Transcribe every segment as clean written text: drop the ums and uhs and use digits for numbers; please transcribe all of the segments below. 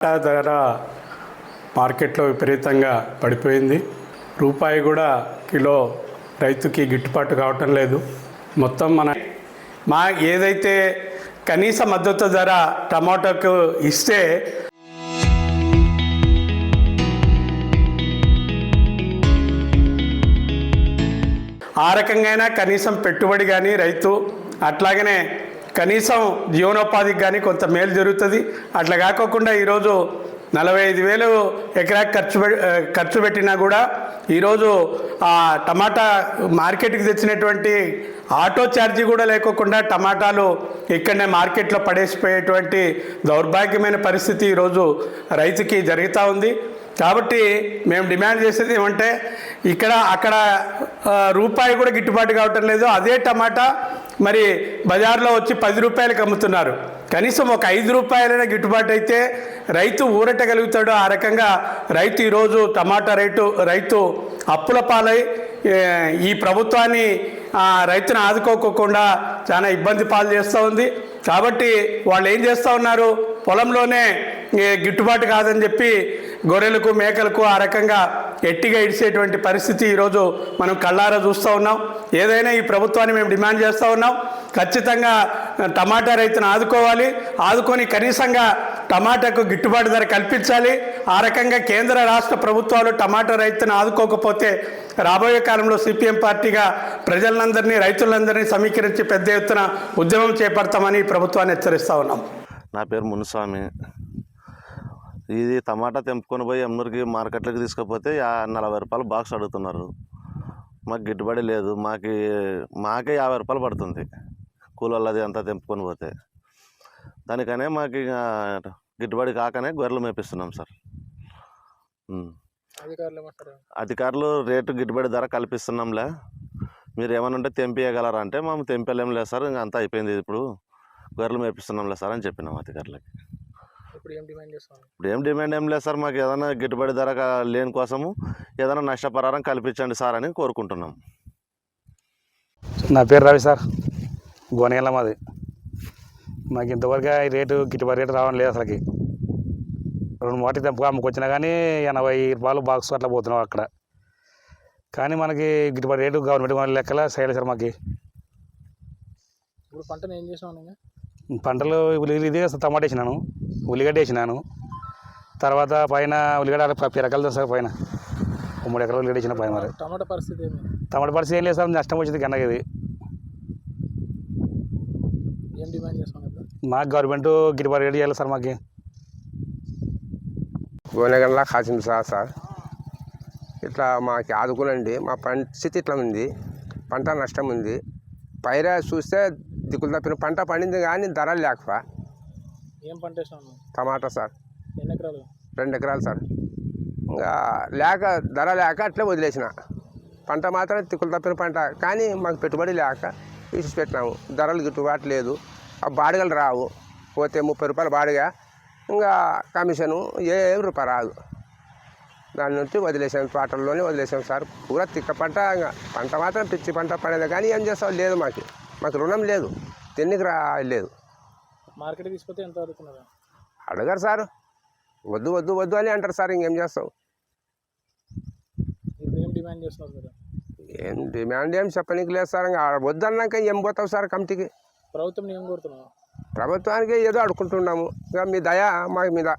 ధర మార్కెట్లో విపరీతంగా పడిపోయింది. రూపాయి కూడా కిలో రైతుకి గిట్టుబాటు కావటం లేదు. మొత్తం మా ఏదైతే కనీస మద్దతు ధర టమాటాకు ఇస్తే ఆ రకంగా కనీసం పెట్టుబడి కానీ రైతు అట్లాగనే కనీసం జీవనోపాధికి కానీ కొంత మేలు జరుగుతుంది. అట్లా కాకోకుండా ఈరోజు 45,000 ఎకరాకి ఖర్చు పెట్టినా కూడా ఈరోజు ఆ టమాటా మార్కెట్కి తెచ్చినటువంటి ఆటో ఛార్జీ కూడా లేకోకుండా టమాటాలు ఇక్కడనే మార్కెట్లో పడేసిపోయేటువంటి దౌర్భాగ్యమైన పరిస్థితి ఈరోజు రైతుకి జరుగుతూ ఉంది. కాబట్టి మేము డిమాండ్ చేసేది ఏమంటే అక్కడ రూపాయి కూడా గిట్టుబాటు కావటం లేదు. అదే టమాటా మరి బజార్లో వచ్చి 10 రూపాయలకు అమ్ముతున్నారు. కనీసం ఒక 5 రూపాయలైనా గిట్టుబాటు అయితే రైతు ఊరటగలుగుతాడు. ఆ రకంగా రైతు ఈరోజు టమాటా రైతు అప్పుల పాలై ఈ ప్రభుత్వాన్ని రైతును ఆదుకోకుండా చాలా ఇబ్బంది పాలు చేస్తూ ఉంది. కాబట్టి వాళ్ళు ఏం చేస్తూ ఉన్నారు, పొలంలోనే గిట్టుబాటు కాదని చెప్పి గొర్రెలకు మేకలకు ఆ రకంగా ఎట్టిగా ఇడిసేటువంటి పరిస్థితి ఈరోజు మనం కళ్ళారా చూస్తూ ఉన్నాం. ఏదైనా ఈ ప్రభుత్వాన్ని మేము డిమాండ్ చేస్తూ ఉన్నాం. ఖచ్చితంగా టమాటా రైతును ఆదుకోవాలి. ఆదుకొని కనీసంగా టమాటాకు గిట్టుబాటు ధర కల్పించాలి. ఆ రకంగా కేంద్ర రాష్ట్ర ప్రభుత్వాలు టమాటా రైతును ఆదుకోకపోతే రాబోయే కాలంలో సిపిఎం పార్టీగా ప్రజలందరినీ రైతులందరినీ సమీకరించి పెద్ద ఎత్తున ఉద్యమం చేపడతామని ప్రభుత్వాన్ని హెచ్చరిస్తూ ఉన్నాం. నా పేరు మునుస్వామి. ఇది టమాటా తెంపుకొని పోయి ఎమ్మూరికి మార్కెట్లోకి తీసుకుపోతే 40 రూపాయలు బాక్స్ అడుగుతున్నారు. మాకు గిట్టుబడి లేదు. మాకే 50 రూపాయలు పడుతుంది కూలర్లది అంతా తెంపుకొని పోతే. దానికనే మాకు ఇక గిట్టుబడి కాకనే గొర్రెలు మేపిస్తున్నాం సార్. అధికారులు రేటు గిట్టుబడి ధర కల్పిస్తున్నాంలే, మీరు ఏమైనా ఉంటే తెంపియగలరా అంటే మేము తెంపలేం లేదు సార్, ఇంకా అంతా అయిపోయింది, ఇప్పుడు గొర్రెలు మేపిస్తున్నాంలే సార్ అని చెప్పినాం అధికారులకి. ఇప్పుడు ఏం డిమాండ్ ఏం లేదు సార్, మాకు ఏదైనా గిట్టుబడి ధర లేని కోసము ఏదైనా నష్టపరిహారం కల్పించండి సార్ అని కోరుకుంటున్నాం. నా పేరు రవి సార్, గోనెగల్ల మాది. మాకు ఇంతవరకు ఈ రేటు గిట్టుబాటు రేటు రావడం లేదు అసలుకి. 2 మూటలు తెంపుగా అమ్ముకొచ్చినా కానీ 80 రూపాయలు బాక్స్ అట్లా పోతున్నాం అక్కడ. కానీ మనకి గిట్టుబాటు రేటు గవర్నమెంట్ లెక్కల సైడ్ సార్. మాకు ఇప్పుడు పంటను ఏం చేసాను? పంటలు ఇదే టమాటా వేసినాను, ఉల్లిగడ్డ వేసినాను. తర్వాత పైన ఉల్లిగడ్డ 10 రకాలు సార్. పైన 3 ఎకరాలు ఉల్లిగడ్డ వేసిన పైన. మరి టమాటా పరిస్థితి ఏం లేదు సార్, నష్టం వచ్చింది గన్నకి. ఇది ఏం డిమాండ్ చేస్తాను? మాకు గవర్నమెంట్ గిట్టుబాటు రేటు చేయాలి సార్. మాకు గోనెగల్లా కాసిం సార్ ఇట్లా మాకు ఆదుకునండి. మా పరిస్థితి ఇట్లా ఉంది, పంట నష్టం ఉంది. పైరా చూస్తే దిక్కులు తప్పిన పంట పండింది కానీ ధర లేకపో. ఏం పంట వేసాను? టమాటా సార్. ఎన్ని ఎకరాలు? 2 ఎకరాలు సార్. ఇంకా ధర లేక అట్లే వదిలేసిన. పంట మాత్రం దిక్కులు తప్పిన పంట, కానీ మాకు పెట్టుబడి లేక తీసి పెట్టినాము. ధరలు గిట్టుబాటు లేదు. ఆ బాడిగలు రావు, పోతే 30 రూపాయలు బాడిగా, ఇంకా కమిషను రూపాయి రాదు. దాని నుంచి వదిలేసాం, తోటల్లోనే వదిలేసాం సార్. పూరా తిక్క పంట, ఇంకా పంట మాత్రం పిచ్చి పంట పడేది, కానీ ఏం చేస్తాం లేదు. మాకు రుణం లేదు, తిన్నికి లేదు. మార్కెట్ తీసుకుంటే ఎంత అడుగుతున్నారు? అడగారు సార్, వద్దు వద్దు వద్దు అని అంటారు సార్. ఇంకేం చేస్తాం? ఇప్పుడు ఏం డిమాండ్ చేస్తున్నారు మీరు? ఏం డిమాండ్ ఏం చెప్పనీకి లేదు సార్. ఇంకా వద్దన్నాక ఏం పోతావు సార్ కమిటీకి? ప్రభుత్వం ఏం కోరుతున్నావు? ప్రభుత్వానికి ఏదో అడుకుంటున్నాము. ఇక మీ దయ మా మీద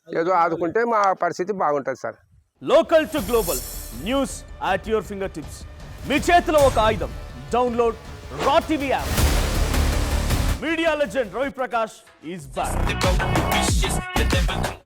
ఏదో ఆదుకుంటే మా పరిస్థితి బాగుంటుంది sir. Local to global news at your finger tips. మీ చేతిలో ఒక ఆయుధం. Download raw TV app. Media legend Ravi Prakash is back.